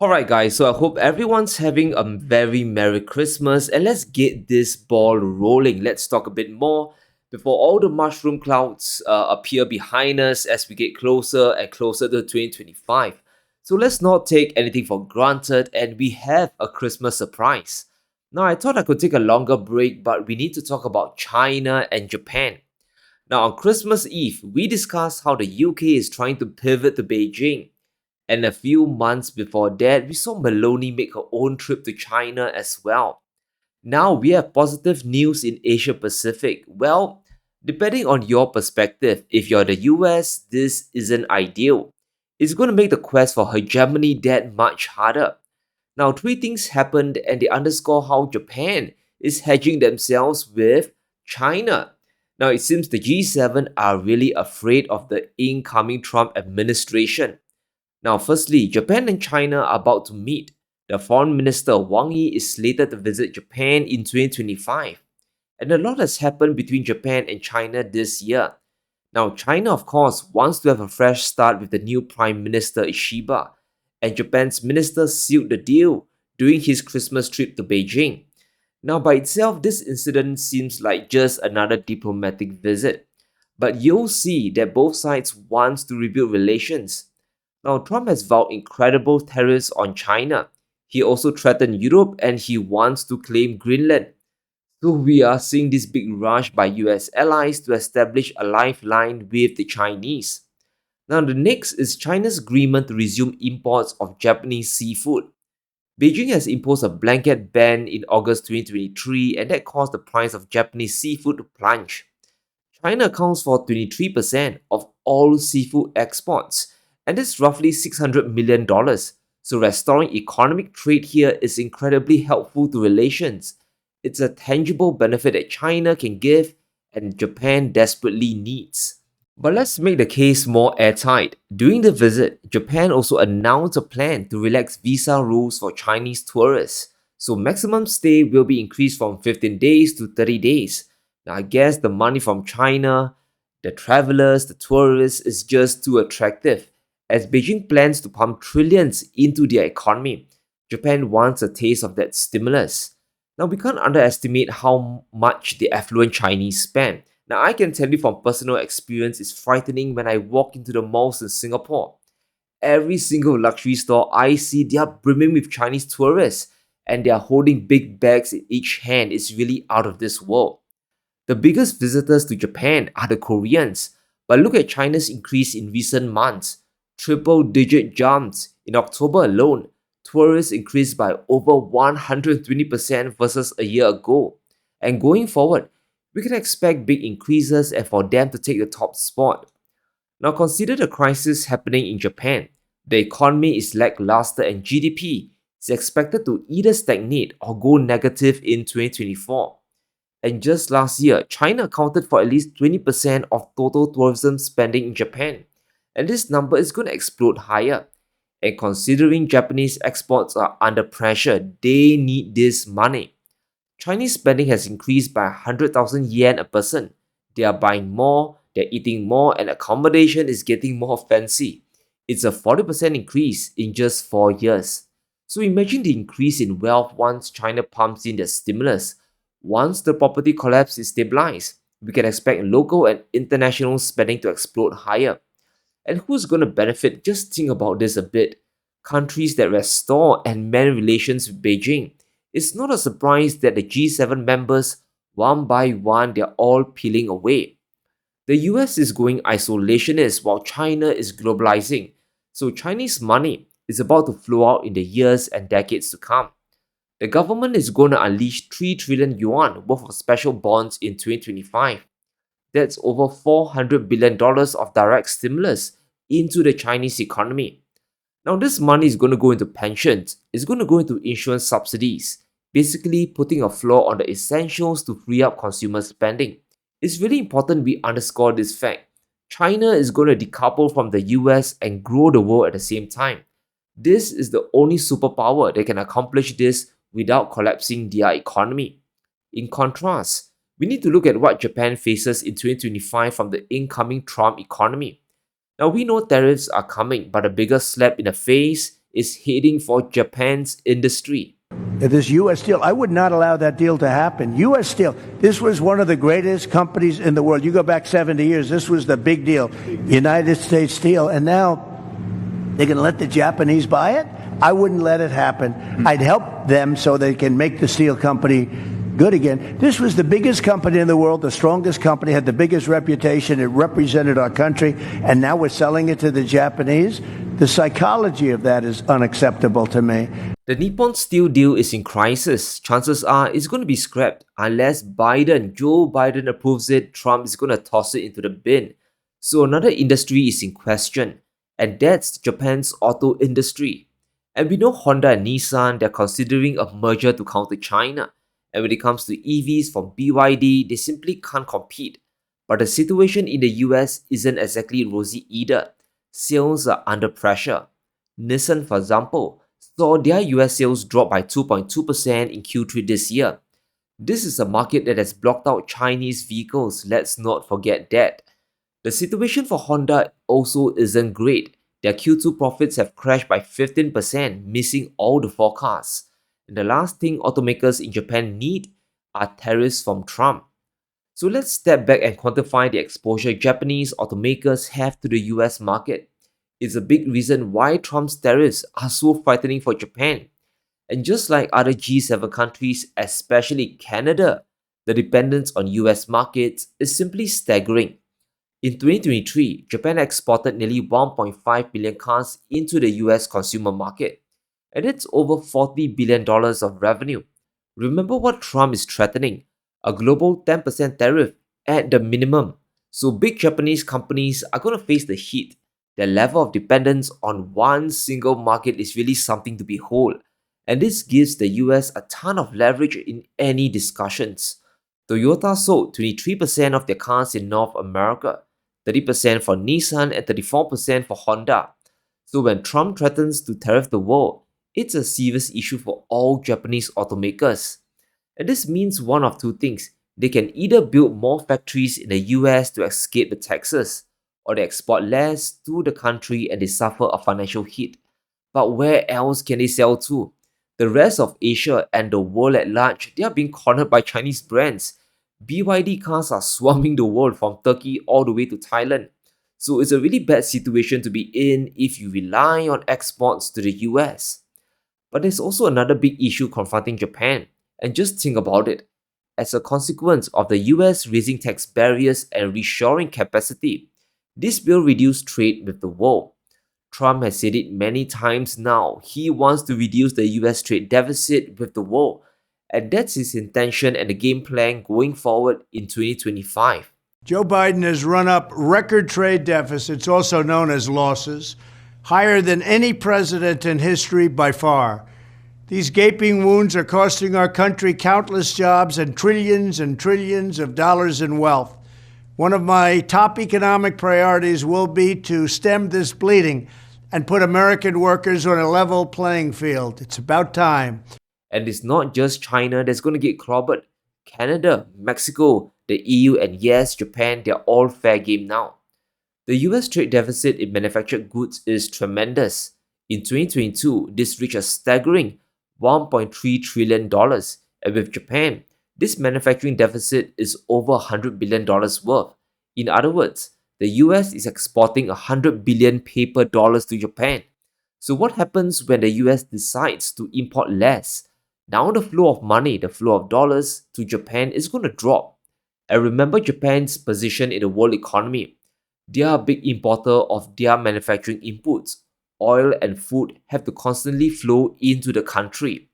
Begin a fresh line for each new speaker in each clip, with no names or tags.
Alright guys, so I hope everyone's having a very Merry Christmas and let's get this ball rolling. Let's talk a bit more before all the mushroom clouds appear behind us as we get closer and closer to 2025. So let's not take anything for granted and we have a Christmas surprise. Now I thought I could take a longer break, but we need to talk about China and Japan. Now on Christmas Eve, we discussed how the UK is trying to pivot to Beijing, and a few months before that, we saw Meloni make her own trip to China as well. Now we have positive news in Asia Pacific. Well, depending on your perspective, if you're the US, this isn't ideal. It's going to make the quest for hegemony that much harder. Now, three things happened and they underscore how Japan is hedging themselves with China. Now, it seems the G7 are really afraid of the incoming Trump administration. Now, firstly, Japan and China are about to meet. The Foreign Minister Wang Yi is slated to visit Japan in 2025. And a lot has happened between Japan and China this year. Now, China, of course, wants to have a fresh start with the new Prime Minister Ishiba, and Japan's minister sealed the deal during his Christmas trip to Beijing. Now, by itself, this incident seems like just another diplomatic visit. But you'll see that both sides want to rebuild relations. Now, Trump has vowed incredible tariffs on China. He also threatened Europe and he wants to claim Greenland. So, we are seeing this big rush by US allies to establish a lifeline with the Chinese. Now, the next is China's agreement to resume imports of Japanese seafood. Beijing has imposed a blanket ban in August 2023, and that caused the price of Japanese seafood to plunge. China accounts for 23% of all seafood exports, and that's roughly $600 million. So, restoring economic trade here is incredibly helpful to relations. It's a tangible benefit that China can give and Japan desperately needs. But let's make the case more airtight. During the visit, Japan also announced a plan to relax visa rules for Chinese tourists. So maximum stay will be increased from 15 days to 30 days. Now I guess the money from China, the travelers, the tourists is just too attractive. As Beijing plans to pump trillions into their economy, Japan wants a taste of that stimulus. Now we can't underestimate how much the affluent Chinese spend. Now, I can tell you from personal experience, it's frightening when I walk into the malls in Singapore. Every single luxury store I see, they are brimming with Chinese tourists and they are holding big bags in each hand. It's really out of this world. The biggest visitors to Japan are the Koreans, but look at China's increase in recent months. Triple digit jumps. In October alone, tourists increased by over 120% versus a year ago. And going forward, we can expect big increases and for them to take the top spot. Now consider the crisis happening in Japan. The economy is lackluster and GDP is expected to either stagnate or go negative in 2024. And just last year, China accounted for at least 20% of total tourism spending in Japan. And this number is going to explode higher. And considering Japanese exports are under pressure, they need this money. Chinese spending has increased by 100,000 yen a person. They are buying more, they're eating more, and accommodation is getting more fancy. It's a 40% increase in just 4 years. So imagine the increase in wealth once China pumps in their stimulus. Once the property collapse is stabilized, we can expect local and international spending to explode higher. And who's going to benefit? Just think about this a bit. Countries that restore and mend relations with Beijing. It's not a surprise that the G7 members, one by one, they're all peeling away. The US is going isolationist while China is globalizing. So Chinese money is about to flow out in the years and decades to come. The government is going to unleash 3 trillion yuan worth of special bonds in 2025. That's over $400 billion of direct stimulus into the Chinese economy. Now, this money is going to go into pensions, it's going to go into insurance subsidies, basically putting a floor on the essentials to free up consumer spending. It's really important we underscore this fact. China is going to decouple from the US and grow the world at the same time. This is the only superpower that can accomplish this without collapsing their economy. In contrast, we need to look at what Japan faces in 2025 from the incoming Trump economy. Now we know tariffs are coming, but the biggest slap in the face is heading for Japan's industry.
This U.S. deal, I would not allow that deal to happen. U.S. Steel, this was one of the greatest companies in the world. You go back 70 years, this was the big deal. United States Steel, and now they're going to let the Japanese buy it? I wouldn't let it happen. I'd help them so they can make the steel company good again. This was the biggest company in the world, the strongest company, had the biggest reputation. It represented our country, and now we're selling it to the Japanese. The psychology of that is unacceptable to me.
The Nippon Steel deal is in crisis. Chances are it's going to be scrapped unless Joe Biden approves it. Trump is going to toss it into the bin. So another industry is in question, and that's Japan's auto industry. And we know Honda and Nissan, they're considering a merger to counter China. And when it comes to EVs from BYD, they simply can't compete. But the situation in the US isn't exactly rosy either. Sales are under pressure. Nissan, for example, saw their US sales drop by 2.2% in Q3 this year. This is a market that has blocked out Chinese vehicles, let's not forget that. The situation for Honda also isn't great. Their Q2 profits have crashed by 15%, missing all the forecasts. And the last thing automakers in Japan need are tariffs from Trump. So let's step back and quantify the exposure Japanese automakers have to the US market. It's a big reason why Trump's tariffs are so frightening for Japan. And just like other G7 countries, especially Canada, the dependence on US markets is simply staggering. In 2023, Japan exported nearly 1.5 billion cars into the US consumer market, and it's over $40 billion of revenue. Remember what Trump is threatening: a global 10% tariff at the minimum. So big Japanese companies are going to face the heat. Their level of dependence on one single market is really something to behold, and this gives the US a ton of leverage in any discussions. Toyota sold 23% of their cars in North America, 30% for Nissan and 34% for Honda. So when Trump threatens to tariff the world, it's a serious issue for all Japanese automakers. And this means one of two things: they can either build more factories in the US to escape the taxes, or they export less to the country and they suffer a financial hit. But where else can they sell to? The rest of Asia and the world at large, they are being cornered by Chinese brands. BYD cars are swarming the world from Turkey all the way to Thailand. So it's a really bad situation to be in if you rely on exports to the US. But there's also another big issue confronting Japan. And just think about it. As a consequence of the US raising tax barriers and reshoring capacity, this will reduce trade with the world. Trump has said it many times now. He wants to reduce the US trade deficit with the world. And that's his intention and the game plan going forward in 2025.
Joe Biden has run up record trade deficits, also known as losses, higher than any president in history by far. These gaping wounds are costing our country countless jobs and trillions of dollars in wealth. One of my top economic priorities will be to stem this bleeding and put American workers on a level playing field. It's about time.
And it's not just China that's going to get clobbered. Canada, Mexico, the EU, and yes, Japan, they're all fair game now. The US trade deficit in manufactured goods is tremendous. In 2022, this reached a staggering $1.3 trillion. And with Japan, this manufacturing deficit is over $100 billion worth. In other words, the US is exporting 100 billion paper dollars to Japan. So what happens when the US decides to import less? Now the flow of money, the flow of dollars to Japan is going to drop. And remember Japan's position in the world economy. They are a big importer of their manufacturing inputs. Oil and food have to constantly flow into the country.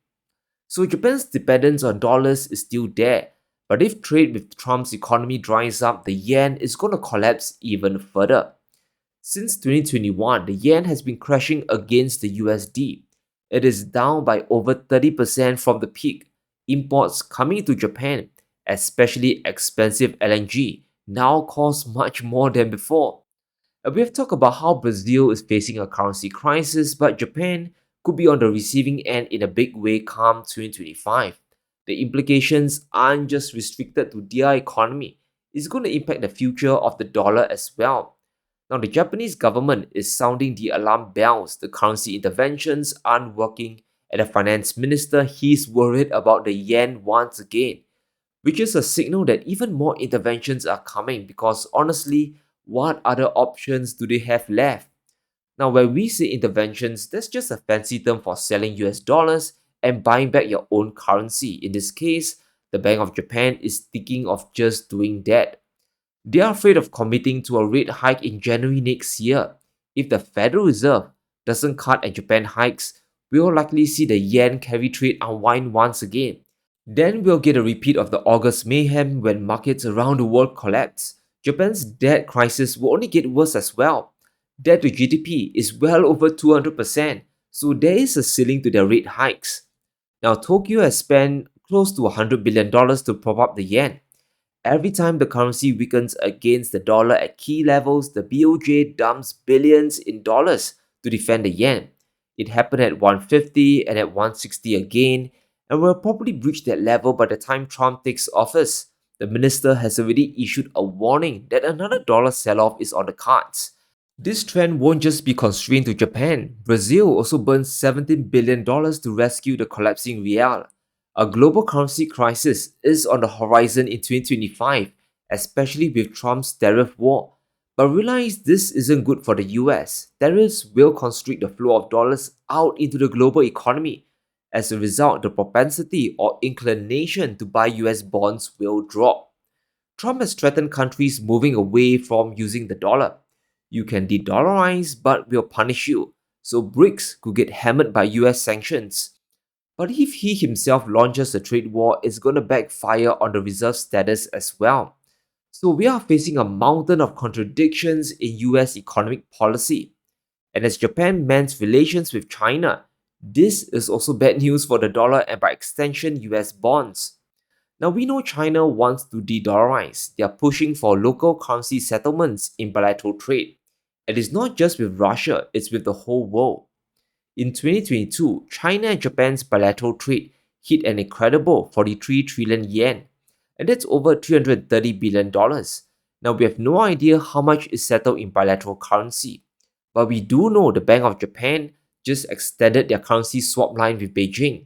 So Japan's dependence on dollars is still there. But if trade with Trump's economy dries up, the yen is going to collapse even further. Since 2021, the yen has been crashing against the USD. It is down by over 30% from the peak. Imports coming to Japan, especially expensive LNG, now cost much more than before. And we have talked about how Brazil is facing a currency crisis, but Japan could be on the receiving end in a big way come 2025. The implications aren't just restricted to their economy, it's going to impact the future of the dollar as well. Now, the Japanese government is sounding the alarm bells. The currency interventions aren't working, and the finance minister, he's worried about the yen once again, which is a signal that even more interventions are coming because honestly, what other options do they have left? Now, when we say interventions, that's just a fancy term for selling US dollars and buying back your own currency. In this case, the Bank of Japan is thinking of just doing that. They are afraid of committing to a rate hike in January next year. If the Federal Reserve doesn't cut and Japan hikes, we'll likely see the yen carry trade unwind once again. Then we'll get a repeat of the August mayhem when markets around the world collapse. Japan's debt crisis will only get worse as well. Debt to GDP is well over 200%, so there is a ceiling to their rate hikes. Now, Tokyo has spent close to $100 billion to prop up the yen. Every time the currency weakens against the dollar at key levels, the BOJ dumps billions in dollars to defend the yen. It happened at 150 and at 160 again, and will probably breach that level by the time Trump takes office. The minister has already issued a warning that another dollar sell-off is on the cards. This trend won't just be constrained to Japan. Brazil also burned $17 billion to rescue the collapsing real. A global currency crisis is on the horizon in 2025, especially with Trump's tariff war. But realize this isn't good for the US. Tariffs will constrict the flow of dollars out into the global economy. As a result, the propensity or inclination to buy US bonds will drop. Trump has threatened countries moving away from using the dollar. You can de-dollarize, but we'll punish you. So BRICS could get hammered by US sanctions. But if he himself launches a trade war, it's going to backfire on the reserve status as well. So we are facing a mountain of contradictions in US economic policy. And as Japan mends relations with China, this is also bad news for the dollar and by extension US bonds. Now we know China wants to de-dollarize. They are pushing for local currency settlements in bilateral trade. And it's not just with Russia, it's with the whole world. In 2022, China and Japan's bilateral trade hit an incredible 43 trillion yen, and that's over $330 billion. Now, we have no idea how much is settled in bilateral currency, but we do know the Bank of Japan just extended their currency swap line with Beijing.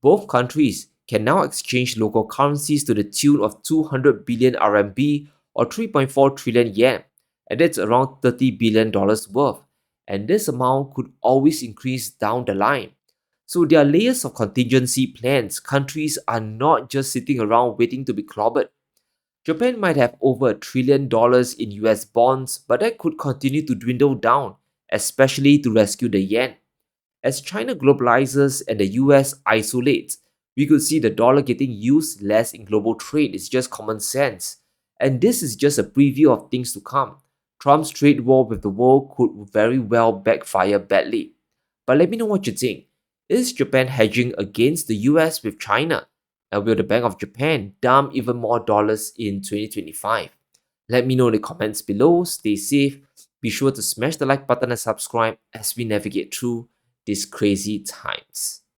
Both countries can now exchange local currencies to the tune of 200 billion RMB or 3.4 trillion yen, and that's around $30 billion worth. And this amount could always increase down the line. So there are layers of contingency plans. Countries are not just sitting around waiting to be clobbered. Japan might have over $1 trillion in US bonds, but that could continue to dwindle down, especially to rescue the yen. As China globalizes and the US isolates, we could see the dollar getting used less in global trade. It's just common sense. And this is just a preview of things to come. Trump's trade war with the world could very well backfire badly. But let me know what you think. Is Japan hedging against the US with China? And will the Bank of Japan dump even more dollars in 2025? Let me know in the comments below. Stay safe. Be sure to smash the like button and subscribe as we navigate through these crazy times.